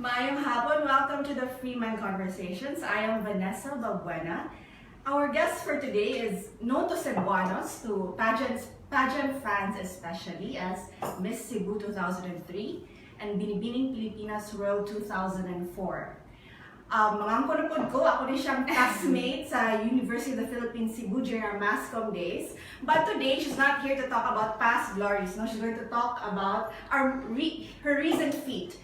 Mayong hapon, welcome to the Freeman Conversations. I am Vanessa Balbuena. Our guest for today is known to Cebuanos, to pageant fans especially, as Miss Cebu 2003 and Binibining Pilipinas World 2004. Mga angkon ko, ako din siyang classmate sa University of the Philippines, Cebu during our MASCOM days. But today, she's not here to talk about past glories. No, she's going to talk about her recent feat.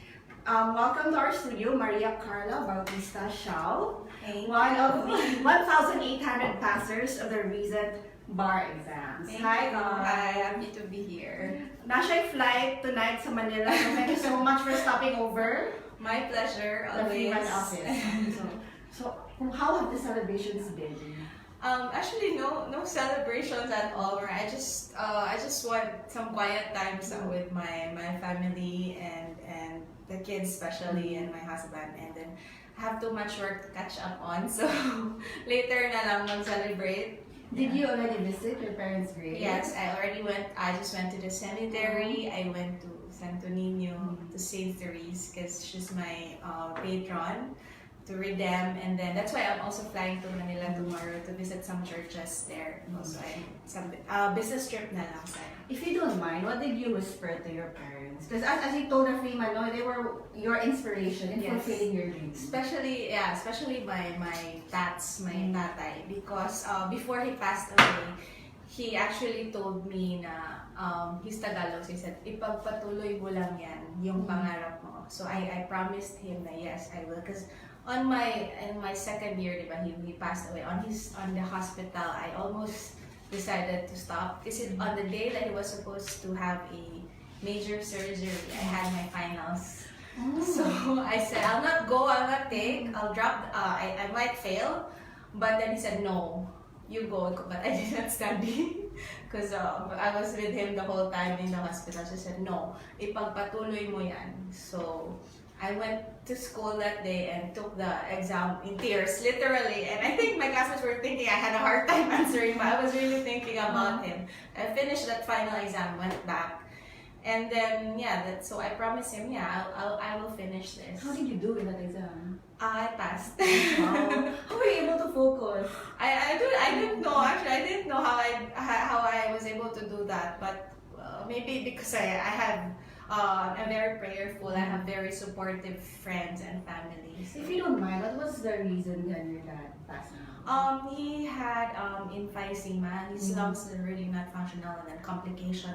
Welcome to our studio, Karla Bautista-Siao, one of the 1,800 passers of the recent bar exams. Hi, happy to be here. Nasa flight tonight sa Manila, so thank you so much for stopping over. My pleasure, The always. Freeman office. So, how have the celebrations been? Actually, no celebrations at all. I just want some quiet times with my family and the kids especially, and my husband, and then I have too much work to catch up on. So later na lang mag-celebrate. Did you already visit your parents' grave? Yes, I already went. I just went to the cemetery. I went to Santo Niño, to St. Therese, because she's my patron, to read them, and then that's why I'm also flying to Manila tomorrow to visit some churches there. Also, some business trip na lang. If you don't mind, what did you whisper to your parents? Because as you told the Freeman, no, they were your inspiration in fulfilling your dreams. Especially my tats, my tatay, because before he passed away, he actually told me na he's Tagalog, so he said, ipagpatuloy mo lang yan, yung pangarap mo. So I promised him na yes, I will, because in my second year, diba, he passed away on the hospital. I almost decided to stop because on the day that he was supposed to have a major surgery, I had my finals. So I said, I'll not go, I'll not take, I'll drop, I might fail. But then he said, no, you go. But I did not study because I was with him the whole time in the hospital. So he said, no, ipagpatuloy mo yan. So I went to school that day and took the exam in tears, literally. And I think my classmates were thinking I had a hard time answering, but I was really thinking about him. I finished that final exam, went back. And then, so I promised him, I will finish this. How did you do in that exam? I passed. Wow. How were you able to focus? I didn't know, actually. I didn't know how I was able to do that. But maybe because I'm very prayerful. I have very supportive friends and families. If you don't mind, what was the reason that your dad passed away? He had emphysema. His lungs are really not functional, and then complication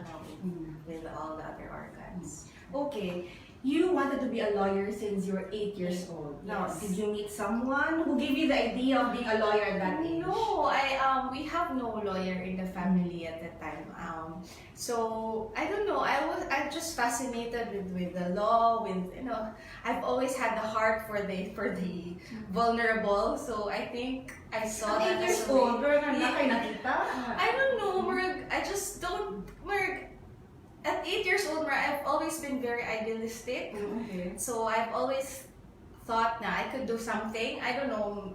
with all the other organs. Okay, you wanted to be a lawyer since you were 8 years old. Now, Yes. did you meet someone who gave you the idea of being a lawyer at that age? No, we have no lawyer in the family at that time. So I don't know. I'm just fascinated with the law. I've always had the heart for the vulnerable. So I think I saw At 8 that years as a way- old, pero nakay nakita? I don't know, Merg. I just don't, Merg. At 8 years old, Merg, I've always been very idealistic. Okay. So I've always thought that I could do something. I don't know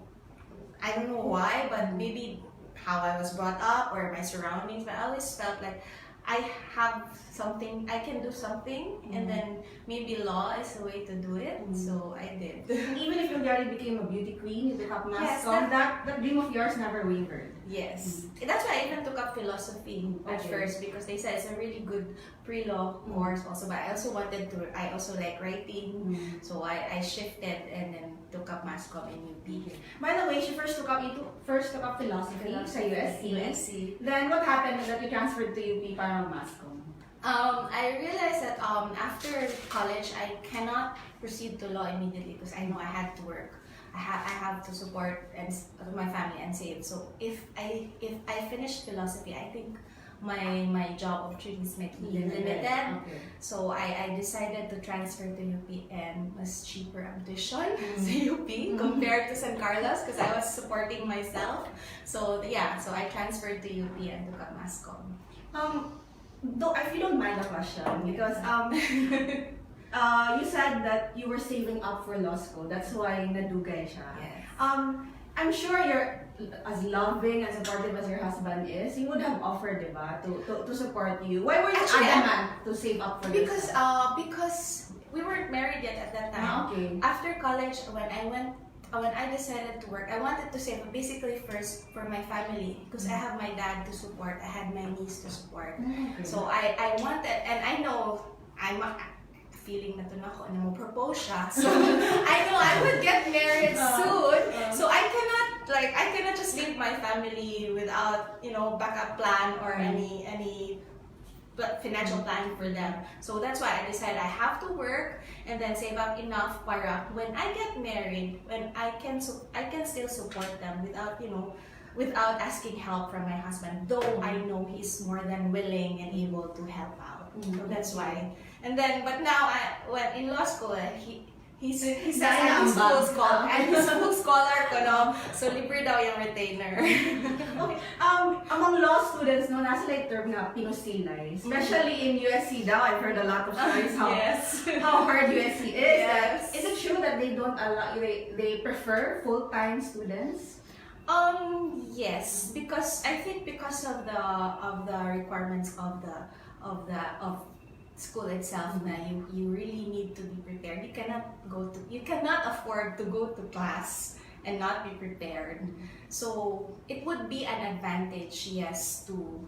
why, but maybe how I was brought up or my surroundings. But I always felt like I have something, I can do something, and then maybe law is the way to do it. So I did. Even if you already became a beauty queen, you took up Yes, mascom, that dream of yours never wavered. Yes. That's why I even took up philosophy at first, because they said it's a really good pre-law course also. But I also like writing. So I shifted and then took up masscom in UP. By the way, she first took up philosophy sa USC. USC. Then what happened that you transferred to UP para mascom? I realized that after college, I cannot proceed to law immediately because I know I had to work. I have to support my family and save. So if I finish philosophy, I think my job opportunities might be limited. Okay. So I decided to transfer to UP, and was cheaper ang tuition sa UP compared to San Carlos because I was supporting myself. So so I transferred to UP and took up masscom. Though, if you don't mind the question, because you said that you were saving up for law school. That's why nadugay siya. Yes. I'm sure you're as loving and supportive as your husband is. He would have offered, diba, to support you. Why were you Actually, adamant to save up for this? Because we weren't married yet at that time. Ah, okay. After college, when I decided to work, I wanted to save basically first for my family because I have my dad to support, I had my niece to support. Okay. So I wanted, and I know I'm feeling na to na ako na mo propose siya. So I know I would get married soon. So I cannot just leave my family without, you know, backup plan or any financial plan for them. So that's why I decided I have to work and then save up enough para when I get married, when I can still support them without, you know, without asking help from my husband, though I know he's more than willing and able to help out. So that's why. And then, but now, when in law school, he says I'm his full scholar. I'm his full scholar ko, no? So libre daw yung retainer. Okay. Among law students, no, nasa like term na pinusilay. Especially in USC daw, I've heard a lot of stories how Yes. how hard USC is. Yes. Is it true that they don't allow they prefer full-time students? Yes, because I think because of the requirements of school itself, na you really need to be prepared. You cannot afford to go to class and not be prepared. So it would be an advantage, yes, to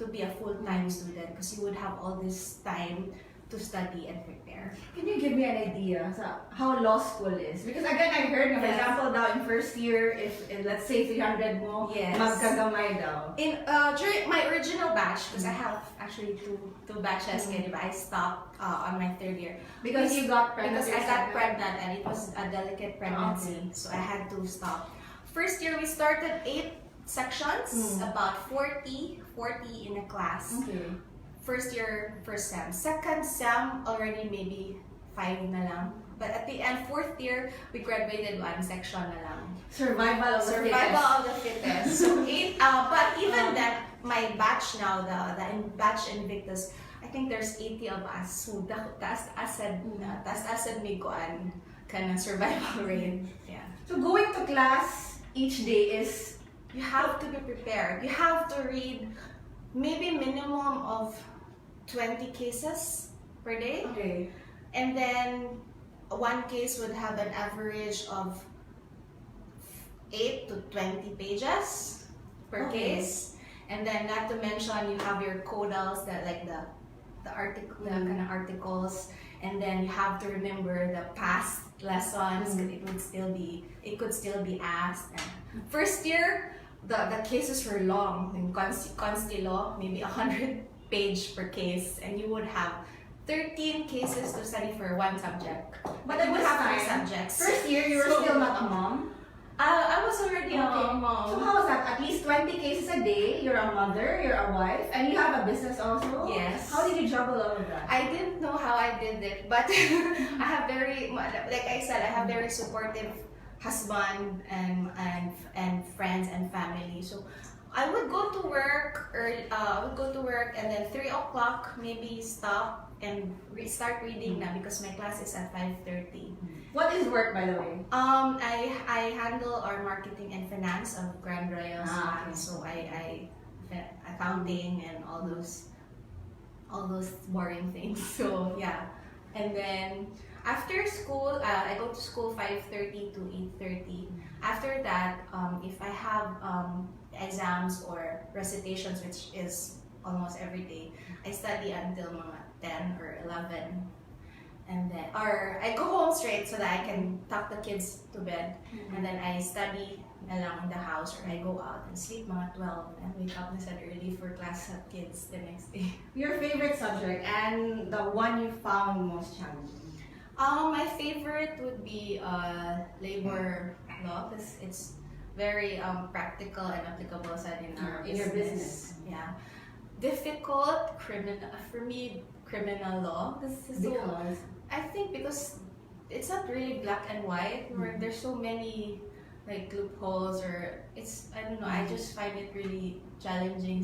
be a full-time student because you would have all this time to study and prepare. Can you give me an idea sa how law school is? Because again, I heard, for Yes. example, daw in first year, if let's say 300 mo, Yes. magkagamay daw. In during my original batch, because I have actually two batches, but I stopped on my third year Because you got pregnant. because I got pregnant and it was a delicate pregnancy, so I had to stop. First year we started 8 sections, about 40 in a class. Okay. First year, first sem. Second sem, already maybe 5 na lang. But at the end, fourth year, we graduated 1 section na lang. Survival of the Survival fittest. of the fittest. So 8, but even that, my batch now, the batch Invictus, I think there's 80 of us who taas asad may kuan kana survival rate. Yeah. So going to class each day is You have to be prepared. You have to read maybe minimum of 20 cases per day. okay. And then one case would have an average of 8 to 20 pages per Okay. case. And then not to mention you have your codals that like the article the kind of articles, and then you have to remember the past lessons. It could still be asked. And first year the cases were long. In consti law, maybe 100 page per case, and you would have 13 cases to study for one subject. But you at would this have 3 time, subjects. first year you were So, still not a mom. I was already a So mom. how was that? At least 20 cases a day, you're a mother, you're a wife, and you have a business also? Yes. How did you juggle all of that? I didn't know how I did it, but I have like I said, I have very supportive husband and friends and family. So I would go to work and then 3 o'clock maybe stop and start reading na because my class is at 5:30. What is work, by the way? I handle our marketing and finance of Grand Royals. Okay. So I accounting and all those boring things. So yeah, and then after school, I go to school 5:30 to 8:30. After that, if I have exams or recitations, which is almost every day, I study until mga 10 or 11. And then, or I go home straight so that I can tuck the kids to bed. And then I study na lang in the house, or I go out and sleep mga 12 and wake up na early for class at kids the next day. Your favorite subject and the one you found most challenging? My favorite would be labor law because it's very practical and applicable in our In your business. Yeah. Difficult for me, criminal law. This is so, Because I think because it's not really black and white, where there's so many like loopholes, or I don't know, I just find it really challenging.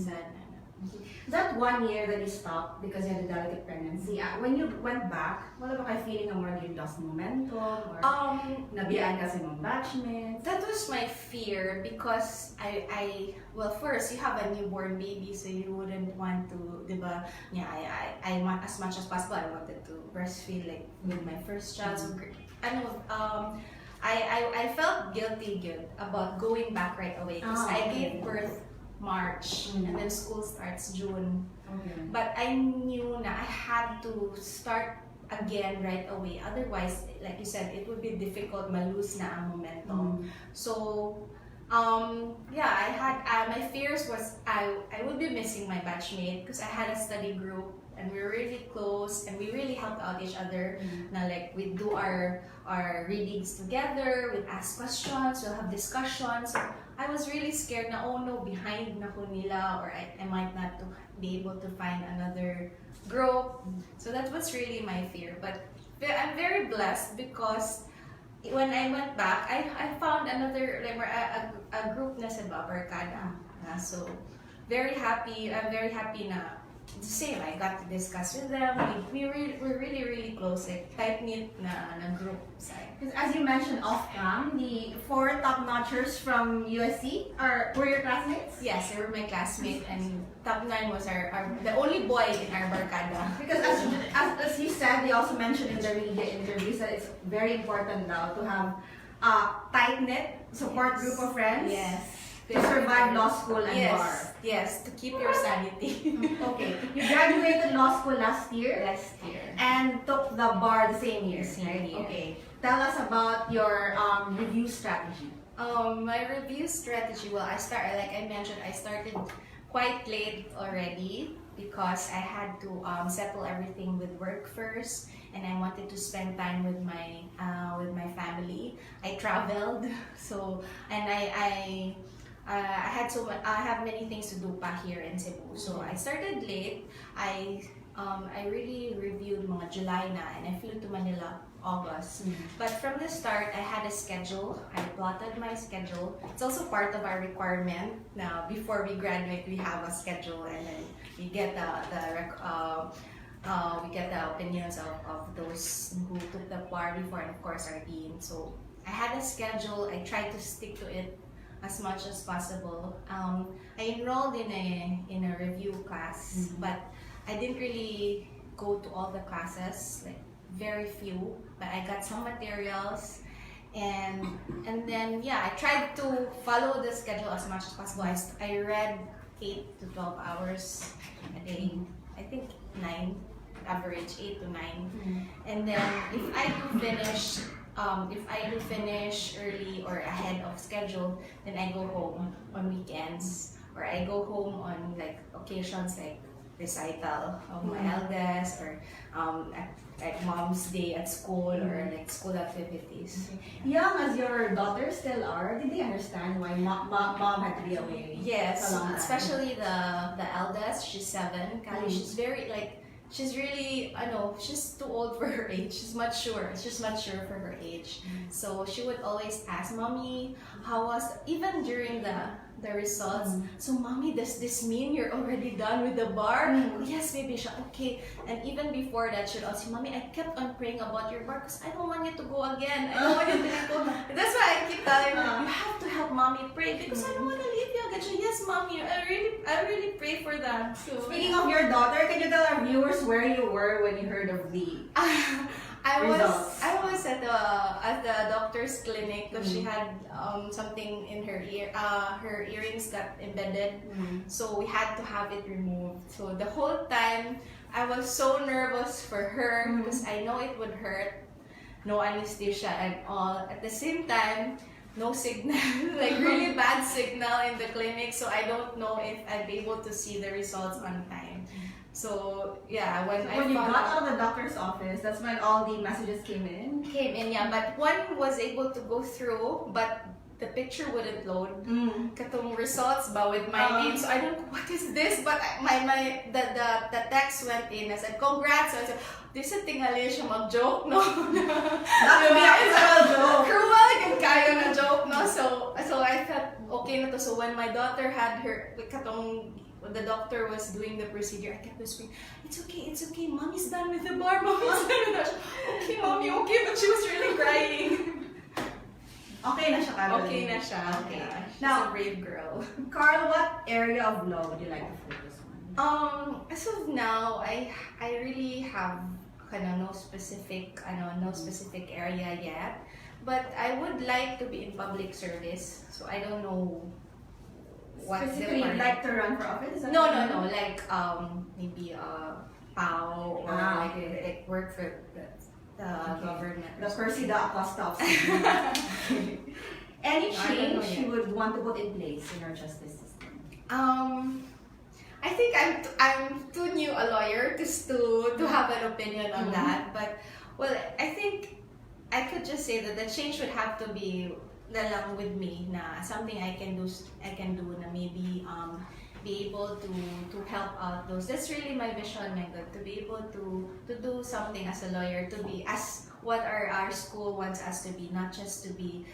That 1 year that you stopped because you had a delicate pregnancy, when you went back, wala ba kayo feeling na more you lost momentum or nabiyaan kasi mong batchmates? That was my fear because well, first you have a newborn baby, so you wouldn't want to, diba? Yeah, I want as much as possible. I wanted to breastfeed like with my first child. So I felt guilty about going back right away because I gave birth March and then school starts June. Okay. But I knew na I had to start again right away. Otherwise, like you said, it would be difficult malose na ang momentum. So, yeah, I had my fears was I would be missing my batchmate because I had a study group and we were really close and we really helped out each other. Na like we'd do our readings together, we'd ask questions, we'll have discussions. So I was really scared na oh no, behind na ko nila or I might not to be able to find another group. So that was really my fear. But I'm very blessed because when I went back, I found another like a group na sa Barkada. So very happy. I'm very happy na the same. I got to discuss with them. We're really close, like tight knit na group. Because as you mentioned off cam, the 4 top notchers from USC were your classmates? Yes, they were my classmates, and top 9 was our the only boy in our barkada. Because as you said, they also mentioned in the media interviews that it's very important now to have a tight knit support group of friends. Yes. To survive law school and bar. Yes, to keep your sanity. Okay. You graduated law school last year? Last year. And took the bar the same year? Same year. Okay. Tell us about your review strategy. My review strategy, well, like I mentioned, I started quite late already because I had to settle everything with work first, and I wanted to spend time with my family. I traveled, so and I have many things to do pa here in Cebu. So I started late. I really reviewed mga July na and I flew to Manila August. But from the start, I had a schedule. I plotted my schedule. It's also part of our requirement. Now, before we graduate, we have a schedule and then we get the opinions of those who took the bar before and of course our dean. So I had a schedule. I tried to stick to it as much as possible. I enrolled in a review class, but I didn't really go to all the classes, like very few. But I got some materials, and then yeah, I tried to follow the schedule as much as possible. I read 8 to 12 hours a day. I think 9, average 8 to 9, and then if I do finish early or ahead of schedule, then I go home on weekends or I go home on like occasions like recital of my eldest or at mom's day at school or like school activities. Young as your daughters still are, did they understand why mom had to be away? Yes, especially the eldest. She's 7. Kali, she's very like. She's really, I know, she's too old for her age. She's mature for her age. So she would always ask, Mommy, how was, even during the results, so Mommy, does this mean you're already done with the bar? Yes, baby, siya, okay. And even before that, she'd also say, Mommy, I kept on praying about your bar because I don't want you to go again. I don't want you to go. That's why I keep telling her, you have to help Mommy pray because I don't want to leave you again. She, yes, Mommy, I really pray for that. So, speaking of your daughter, can you tell our viewers where you were when you heard of the I was at the doctor's clinic because she had something in her ear. Her earrings got embedded, so we had to have it removed. So the whole time I was so nervous for her because I know it would hurt. No anesthesia and all. At the same time, no signal, like really bad signal in the clinic. So I don't know if I'd be able to see the results on time. So yeah, when you got out of the doctor's office, that's when all the messages came in? Yeah, but one was able to go through, but the picture wouldn't load. Katong results ba with my name, so I don't know what is this, but the text went in. I said, congrats. So I said, this is tingali siya mag-joke, no? That would be a joke. Cruel yung kayo na joke, no? So I thought, okay na to. So when my daughter had her, katong the doctor was doing the procedure, I kept whispering, it's okay, mommy's done with the bar, mommy's done with the okay, mommy, okay, but she was really crying. Okay na siya, Carol. Okay na siya. Okay. Yeah, she's Now, a brave girl. Carl, what area of law would you like to focus on? As of now, I really have no specific area yet, but I would like to be in public service. So I don't know what Specifically, you'd like to run for office? Is that No, what you mean? like maybe PAO or like work for the government. The Percy the Acosta of Any I don't know change yet. you would want to put in place in our justice system? I think I'm too new a lawyer to have an opinion on that. But well, I think I could just say that the change would have to be na lang with me na something I can do na maybe be able to help out those. That's really my vision, my God, to be able to do something as a lawyer, to be as what our school wants us to be, not just to be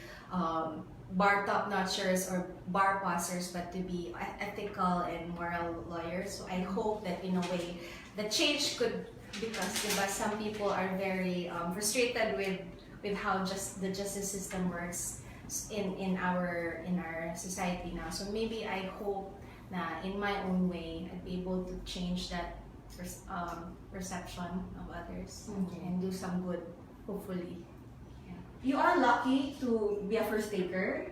bar top-notchers or bar passers, but to be ethical and moral lawyers. So I hope that in a way the change could, because diba, some people are very frustrated with how the justice system works in our society now. So maybe I hope na in my own way I'd be able to change that perception of others and do some good, hopefully. You are lucky to be a first taker.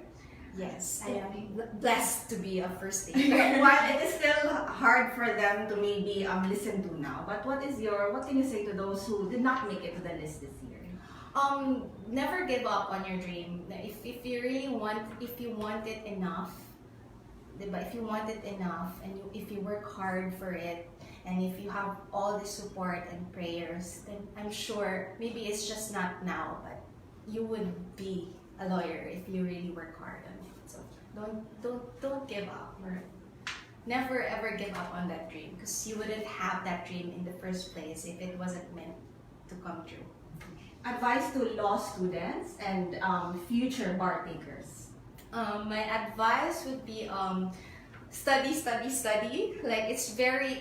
Yes, I am blessed to be a first taker. While it is still hard for them to maybe listen to now, but what can you say to those who did not make it to the list this year? Never give up on your dream. If you really want, if you want it enough, diba? If you want it enough, and if you work hard for it, and if you have all the support and prayers, then I'm sure maybe it's just not now, but you would be a lawyer if you really work hard on it. So don't give up, or never ever give up on that dream, because you wouldn't have that dream in the first place if it wasn't meant to come true. Advice to law students and future bar takers. My advice would be study. Like it's very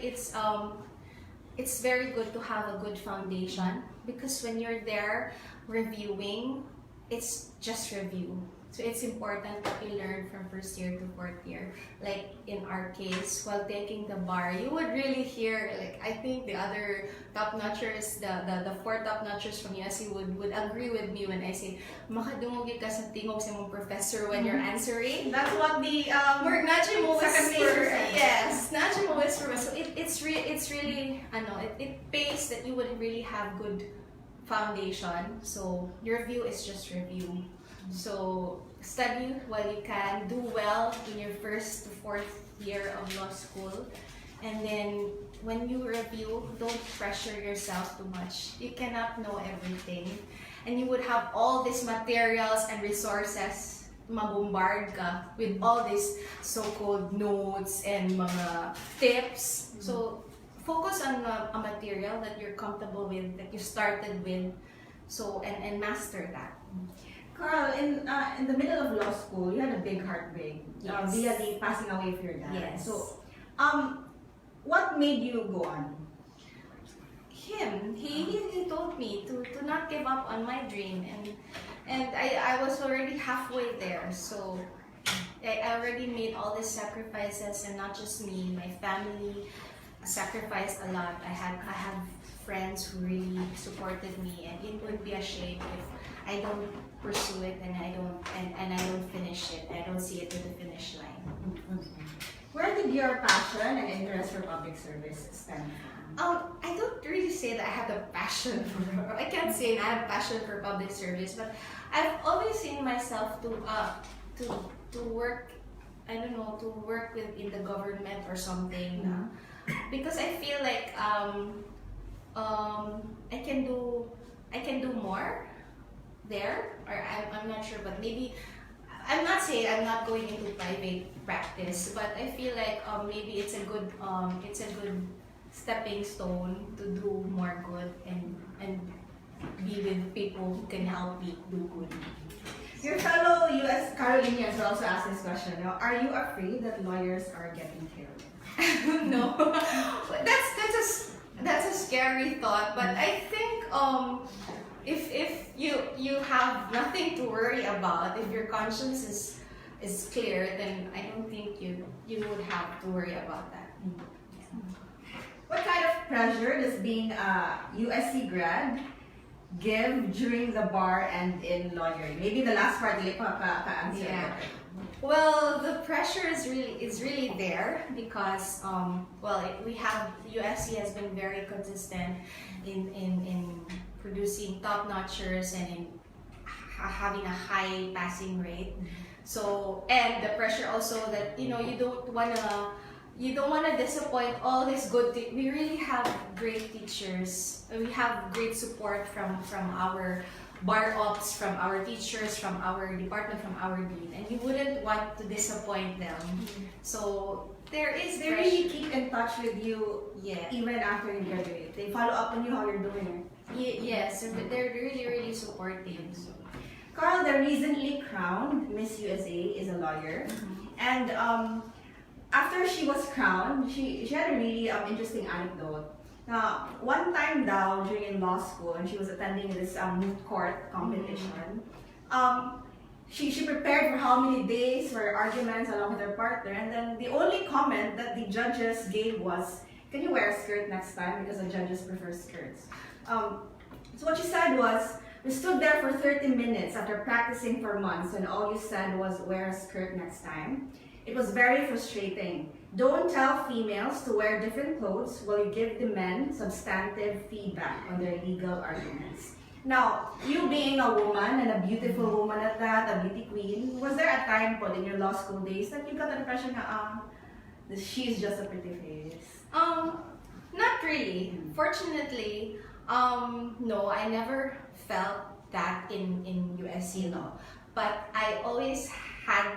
good to have a good foundation, because when you're there reviewing, it's just review. So it's important that you learn from first year to fourth year. Like in our case, while taking the bar, you would really hear, like I think the other top-notchers, the four top-notchers from USC would agree with me when I say, makadungog ka sa tingog sa mong professor when you're answering. That's what the Or nadya mo second whisper. said. Yes, nadya mo whisper. So it's really, it pays that you would really have good foundation. So your review is just review. So study while you can, do well in your first to fourth year of law school, and then when you review, don't pressure yourself too much. You cannot know everything, and you would have all these materials and resources, mabombard ka with all these so-called notes and mga tips. So focus on a material that you're comfortable with, that you started with, so and master that. Carl, in the middle of law school, you had a big heartbreak Yes. via the passing away of your dad. Yes. So, what made you go on? Him, he told me to not give up on my dream, and I was already halfway there. So I already made all these sacrifices, and not just me, my family sacrificed a lot. I have friends who really supported me, and it would be a shame if I don't pursue it and I don't finish it. I don't see it to the finish line. Where did your passion and interest for public service stem from? I don't really say that I have a passion for. I can't say I have passion for public service, but I've always seen myself to work. I don't know, to work in the government or something, because I feel like I can do more there, or I'm not sure, but maybe I'm not saying I'm not going into private practice, but I feel like maybe it's a good stepping stone to do more good and be with people who can help me do good. Your fellow U.S. Carolinians will also ask this question. Now, are you afraid that lawyers are getting killed? No, that's a scary thought. But I think if you have nothing to worry about, if your conscience is clear, then I don't think you would have to worry about that. What kind of pressure does being a USC grad give during the bar and in lawyering? Maybe the last part, dili pa answer. Yeah. Well, the pressure is really there because we have USC has been very consistent in producing top notchers and in having a high passing rate. So, and the pressure also that you don't wanna disappoint all these good. We really have great teachers. We have great support from our bar ops, from our teachers, from our department, from our dean, and you wouldn't want to disappoint them. So there is They pressure. really keep in touch with you Yeah. even after you graduate. They follow up on you how you're doing. Yes, they're really supportive. So. Carl, the recently crowned Miss USA, is a lawyer, and after she was crowned, she had a really interesting anecdote. Now, one time daw during law school, and she was attending this moot court competition, she prepared for how many days for arguments along with her partner, and then the only comment that the judges gave was, "Can you wear a skirt next time?" Because the judges prefer skirts. So what she said was, "We stood there for 30 minutes after practicing for months, and all you said was wear a skirt next time. It was very frustrating. Don't tell females to wear different clothes while you give the men substantive feedback on their legal arguments." Now, you being a woman and a beautiful woman at that, a beauty queen, was there a time in your law school days that you got the impression that she's just a pretty face? Not really. Fortunately, no, I never felt that in USC law. But I always had,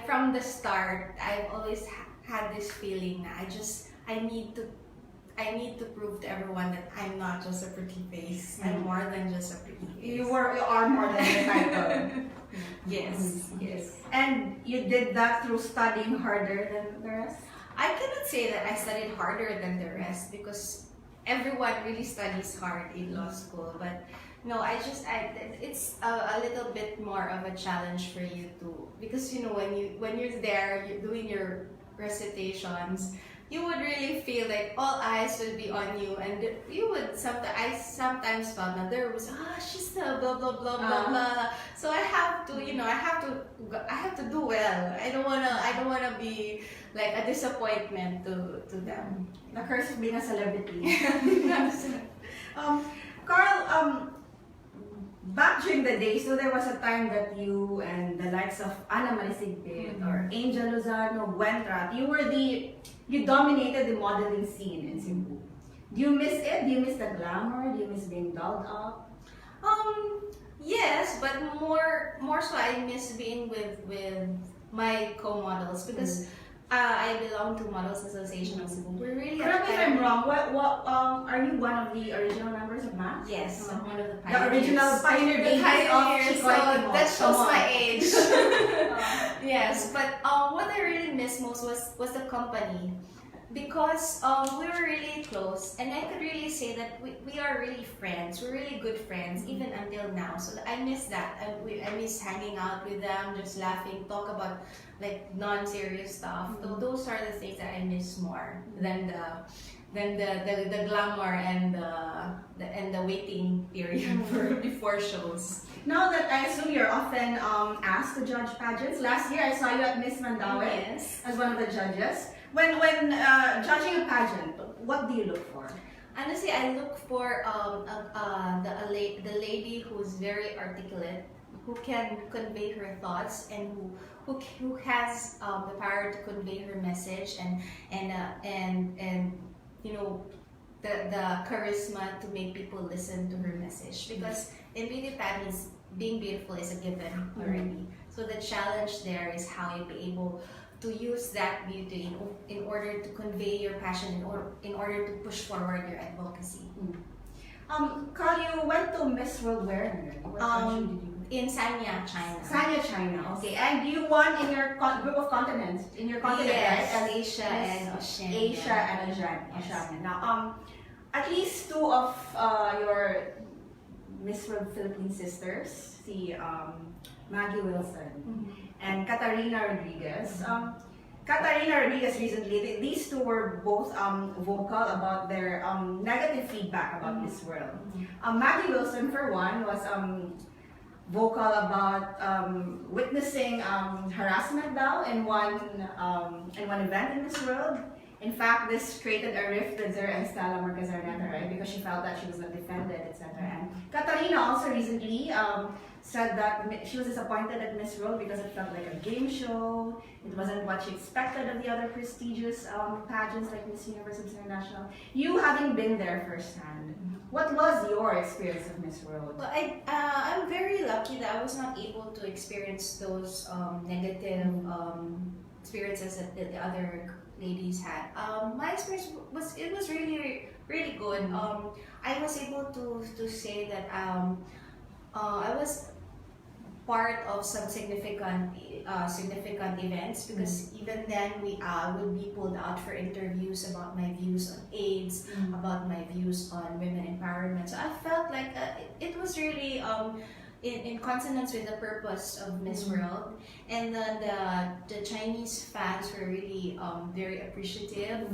from the start, I've always had this feeling that I need to prove to everyone that I'm not just a pretty face. I'm more than just a pretty face. You are more than the title. Yes, yes. And you did that through studying harder than the rest? I cannot say that I studied harder than the rest because everyone really studies hard in law school. But no, it's a little bit more of a challenge for you to, because when you're there, you're doing your recitations, you would really feel like all eyes would be on you, and you would I sometimes felt that there was she's the blah blah blah blah blah. So I have to do well. I don't wanna be like a disappointment to them. The curse of being a celebrity. Carl, back during the day, so there was a time that you and the likes of Ana Malisigpit or Angel Lozano, Gwenrat, you dominated the modeling scene in Cebu. Do you miss it? Do you miss the glamour? Do you miss being dolled up? Yes, but more so I miss being with my co-models because I belong to Models Association of Cebu. We're really Correct me if I'm wrong. What are you one of the original members of MAS? Yes, I'm one of the The pioneers. original pioneer babies of So Chicoy Timog. that shows Come on. my age. Yes, but what I really miss most was the company because we were really close, and I could really say that we are really friends. We're really good friends even until now. So I miss that. I miss hanging out with them, just laughing, talk about like non-serious stuff. Those are the things that I miss more than the glamour and the waiting period before shows. Now that I assume you're often asked to judge pageants, last year I saw you at Miss Mandaue Yes. as one of the judges. When judging a pageant, what do you look for? Honestly, I look for the lady who's very articulate, who can convey her thoughts, and who has the power to convey her message and the charisma to make people listen to her message. Because in beauty pageants, being beautiful is a given already. So the challenge there is how you be able to use that beauty in order to convey your passion, in order to push forward your advocacy. Carl, you went to Miss World where? What country did you go to? in Sanya, China. Sanya, China. Okay, and you won in your group of continents. In your continent, Yes, right? Asia and Oceania. Asia and Oceania. Now, at least two of your Miss World Philippines sisters, si Maggie Wilson and Katarina Rodriguez. Katarina Rodriguez recently, these two were both vocal about their negative feedback about Miss World. Maggie Wilson, for one, was vocal about witnessing harassment daw in one event in Miss World. In fact, this created a rift with her and Stella Marquez Arneta, right? Because she felt that she was not defended, etc. And Katarina also recently said that she was disappointed at Miss World because it felt like a game show. It wasn't what she expected of the other prestigious pageants like Miss Universe and Miss International. You having been there firsthand, what was your experience of Miss World? Well, I'm very lucky that I was not able to experience those negative experiences that the other ladies had. My experience was really really good. I was able to say that I was part of some significant events because even then we would be pulled out for interviews about my views on AIDS, about my views on women empowerment. So I felt like it was really in consonance with the purpose of Miss World, and the Chinese fans were really very appreciative,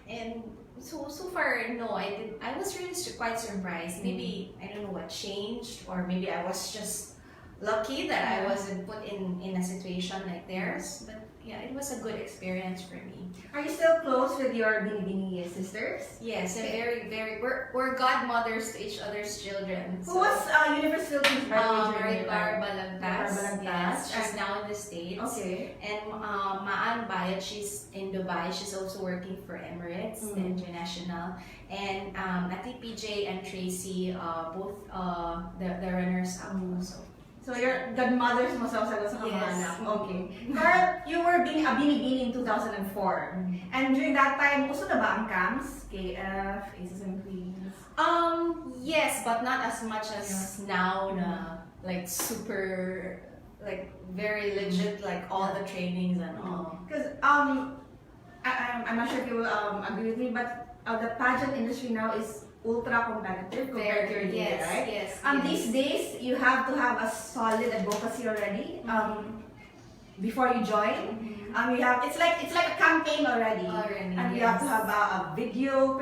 and so far no, I was really quite surprised. Maybe I don't know what changed, or maybe I was just lucky that I wasn't put in a situation like theirs, but yeah, it was a good experience for me. Are you still close with your Binibini sisters? Yes, and very we're godmothers to each other's children. Who was Universe Philippines Maricar Balagtas. Balagtas. Yes, she's now in the States. Okay. And Maan Bayat, she's in Dubai. She's also working for Emirates, the International. And Atty PJ and Tracy, both the runners up also. So your godmothers mo sa Yes. Okay. Karl, you were being a Binibini in 2004. And during that time, uso na ba ang camps? KF, Aces and Queens? Yes, but not as much as now na like super, like very legit, like all the trainings and all. Because I'm not sure if you will agree with me, but the pageant industry now is ultra competitive compared to your days, right? Yes. These days, you have to have a solid advocacy already. Before you join, you have it's like a campaign already, and you have to have a videos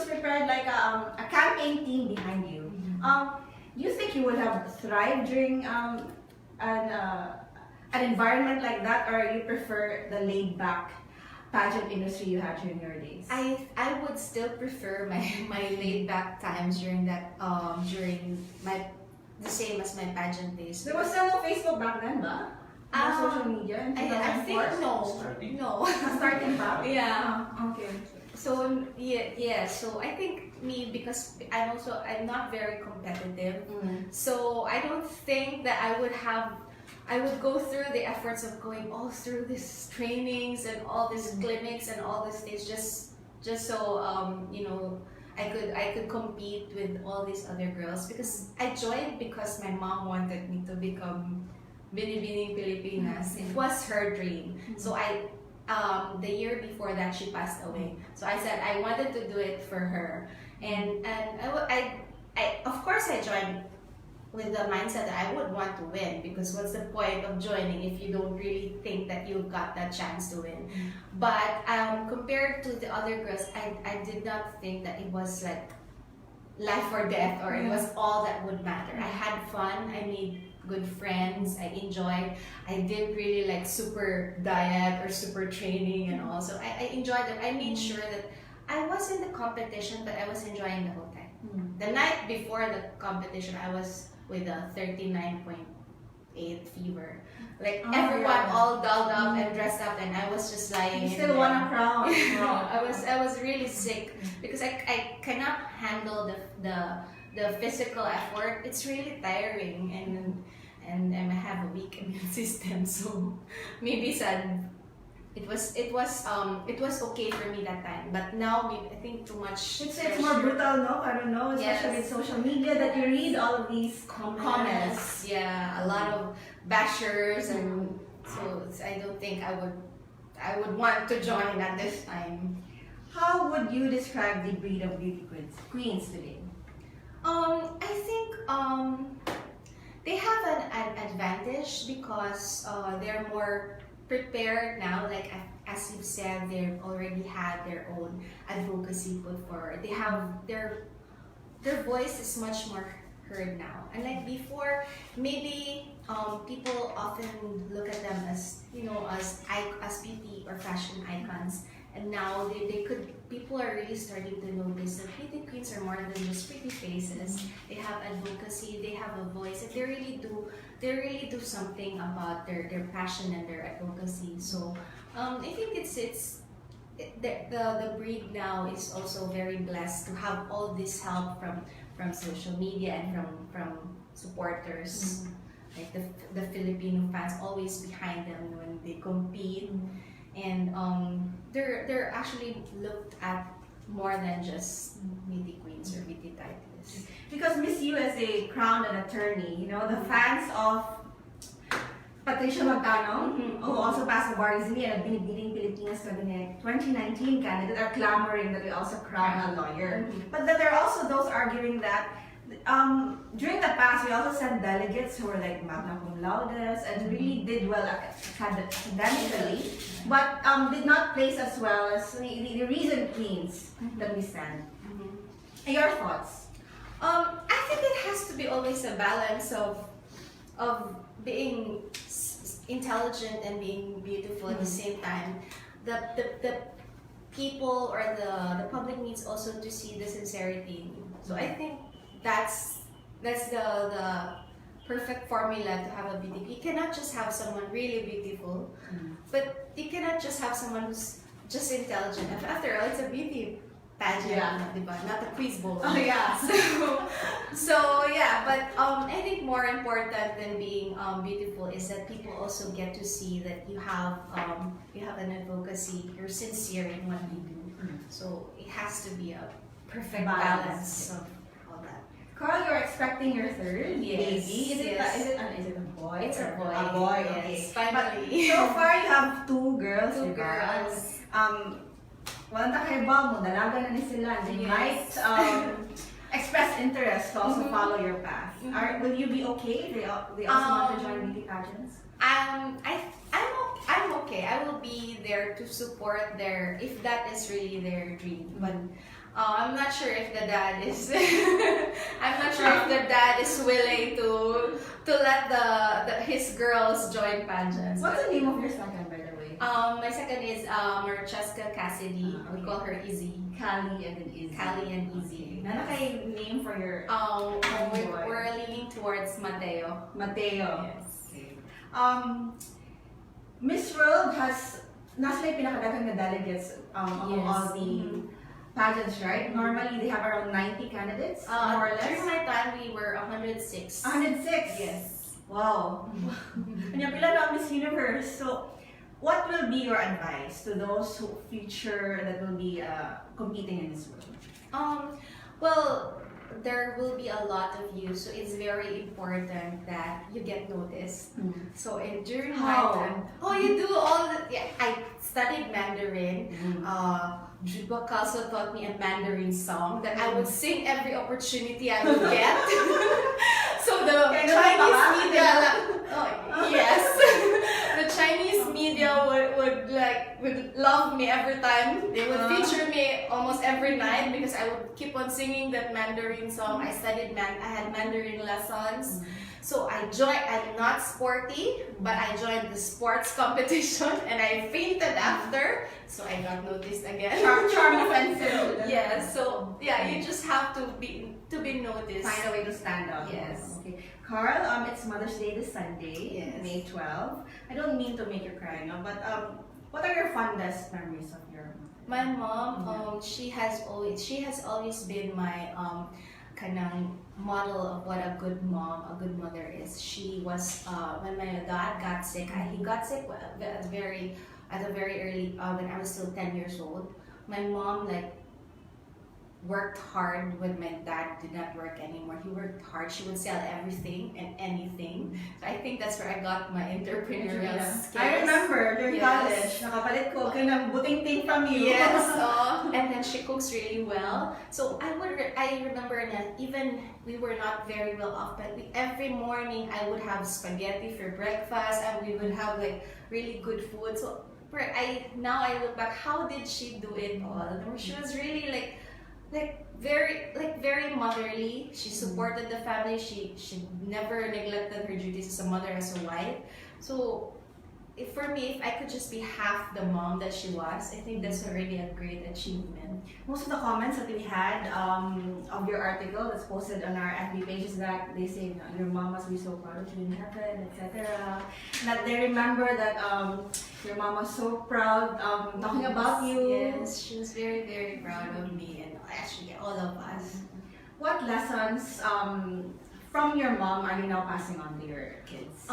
prepared, like a campaign team behind you. Do you think you would have thrived during an environment like that, or you prefer the laid back pageant industry you had during your days? I would still prefer my laid back times during that during the same as my pageant days. There was still no Facebook back then, ba? No social media in 2004? I think no. Starting pa? Yeah. Okay. So yeah. So I think me, because I'm not very competitive. So I don't think that I would go through the efforts of going all through these trainings and all these clinics and all these things just so I could compete with all these other girls, because I joined because my mom wanted me to become Binibining Pilipinas. It was her dream. So the year before that she passed away. So I said I wanted to do it for her, and I of course I joined with the mindset that I would want to win, because what's the point of joining if you don't really think that you got that chance to win? But compared to the other girls, I did not think that it was like life or death, or it was all that would matter. I had fun, I made good friends, I enjoyed. I did really like super diet or super training and all, so I enjoyed it. I made sure that I was in the competition, but I was enjoying the whole time. The night before the competition, I was with a 39.8 fever. Like everyone all dolled up and dressed up, and I was just lying. You still want a crown. I was really sick because I cannot handle the physical effort. It's really tiring, and I have a weak immune system, so maybe sad it was okay for me that time, but now I think too much It's pressure. more brutal, no? I don't know, especially Yes. with social media, that you read all of these comments. Yeah, a lot of bashers, and so I don't think I would want to join at this time. How would you describe the breed of beauty queens today? I think they have an advantage because they're more prepared now. Like as you said, they've already had their own advocacy put forward. They have their voice is much more heard now. And like before, maybe people often look at them as as beauty or fashion icons. And now people are really starting to notice that beauty queens are more than just pretty faces. They have advocacy, they have a voice, and they really do something about their passion and their advocacy. So I think the breed now is also very blessed to have all this help from social media and from supporters. Like the Filipino fans always behind them when they compete. And they're actually looked at more than just beauty queens or beauty titles. Because Miss U is a crowned attorney, the fans of Patricia Magtano, who also passed the bar recently and binibining Pilipinas Cabinet 2019 candidate, are clamoring that we also crown a lawyer. But then there are also those arguing that during the past, we also sent delegates who were like magna cum laudes and really did well academically, but did not place as well as the recent queens that we sent. Your thoughts? I think it has to be always a balance of being intelligent and being beautiful at the same time. The people or the public needs also to see the sincerity in you. So I think that's the perfect formula to have a beauty. You cannot just have someone really beautiful, but you cannot just have someone who's just intelligent. After all, it's a beauty pageant, diba? Not a quiz bowl. Oh yeah. So yeah, but I think more important than being beautiful is that people also get to see that you have an advocacy. You're sincere in what you do. So it has to be a perfect balance of all that. Carl, you're expecting your third baby. Is it a boy? It's a boy. A boy, Yes, okay. finally. But so far, you have two girls. Two diba? girls. Walang takaiba mo, dalaga na ni sila. They might express interest to also follow your path. Will you be okay? They also want to join beauty pageants? I'm okay. I will be there to support if that is really their dream. But I'm not sure if the dad is. I'm not sure if the dad is willing to let his girls join pageants. What's the name of your second, by the way? My second is Marcheska Cassidy. We call her Izzy. Callie and then Izzy. Callie and Izzy. Ano kay name for your We're leaning towards Mateo. Mateo? Yes. Miss World nasa yung pinakadagang na delegates among all the pageants, right? Normally, they have around 90 candidates, more or less. During my time, we were 106. 106? Yes. Wow. Kanya pila na Miss Universe. So, what will be your advice to those that will be competing in this world? Well, there will be a lot of you, so it's very important that you get noticed. So during my time, you do all the. Yeah, I studied Mandarin. Juba also taught me a Mandarin song that I would sing every opportunity I would get. So the Chinese media, yes, the Chinese media would love me every time. They would feature me almost every night because I would keep on singing that Mandarin song. I had Mandarin lessons. So I joined. I'm not sporty, but I joined the sports competition and I fainted after. So I got noticed again. Charm offensive. Yeah. So yeah, you just have to be noticed. Find a way to stand out. Yes. Okay. Carl, it's Mother's Day this Sunday, May 12. I don't mean to make you cry, no, but what are your fondest memories of your mother? My mom, she has always been my kanang model of what a good mom, a good mother is. She was when my dad got sick. He got sick at a very early, when I was still 10 years old. My mom worked hard when my dad did not work anymore. He worked hard. She would sell everything and anything. So I think that's where I got my entrepreneurial skills. I remember during college, nakapalit ko kayo ng buting-ting from you. Yes, and then she cooks really well. So I remember that even we were not very well off, but every morning I would have spaghetti for breakfast, and we would have really good food. So now I look back, how did she do it all? She was really very motherly. She supported the family. She never neglected her duties as a mother, as a wife. So for me, if I could just be half the mom that she was, I think that's already a great achievement. Most of the comments that we had of your article that's posted on our FB page is that they say, your mom must be so proud of you in heaven, etc. That they remember that your mom was so proud talking about you. Yes, she was very, very proud of me, and actually all of us. What lessons from your mom are you now passing on to your kids?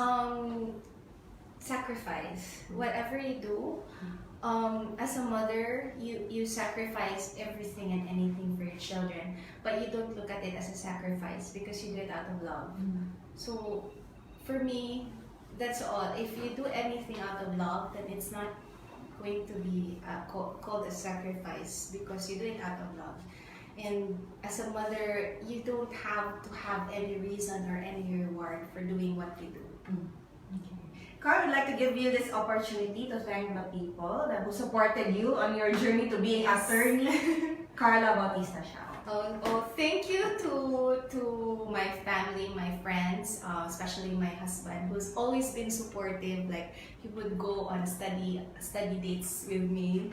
Sacrifice. Whatever you do, as a mother, you sacrifice everything and anything for your children, but you don't look at it as a sacrifice because you do it out of love. So for me, that's all. If you do anything out of love, then it's not going to be called a sacrifice because you do it out of love. And as a mother, you don't have to have any reason or any reward for doing what you do. Karla would like to give you this opportunity to thank the people who supported you on your journey to being attorney. Karla Bautista-Siao. Thank you to my family, my friends, especially my husband, who's always been supportive. He would go on study dates with me,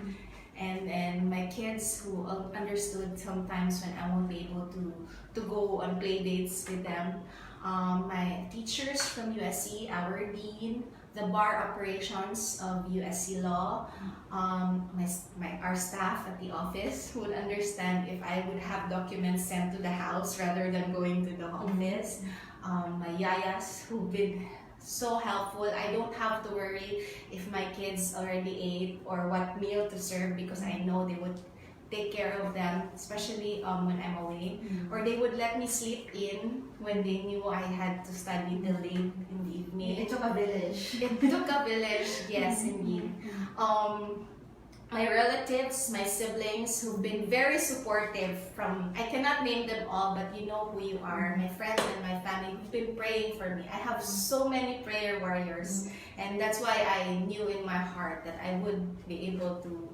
and my kids who understood sometimes when I won't be able to go on play dates with them. My teachers from USC, our dean, the bar operations of USC Law, our staff at the office who would understand if I would have documents sent to the house rather than going to the office. My yayas who've been so helpful. I don't have to worry if my kids already ate or what meal to serve because I know they would take care of them, especially when I'm away. Or they would let me sleep in when they knew I had to study till late in the evening. It took a village. It took a village, yes, indeed. My relatives, my siblings, who've been very supportive I cannot name them all, but you know who you are. My friends and my family who've been praying for me. I have so many prayer warriors, and that's why I knew in my heart that I would be able to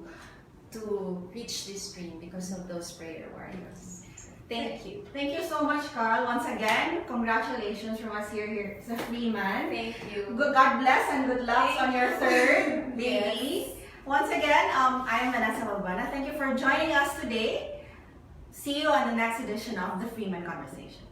reach this dream because of those prayer warriors. Thank you. Thank you so much, Karla. Once again, congratulations from us here at Freeman. Thank you. God bless and good luck on your third baby. Yes. Once again, I am Vanessa Babuena. Thank you for joining us today. See you on the next edition of the Freeman Conversation.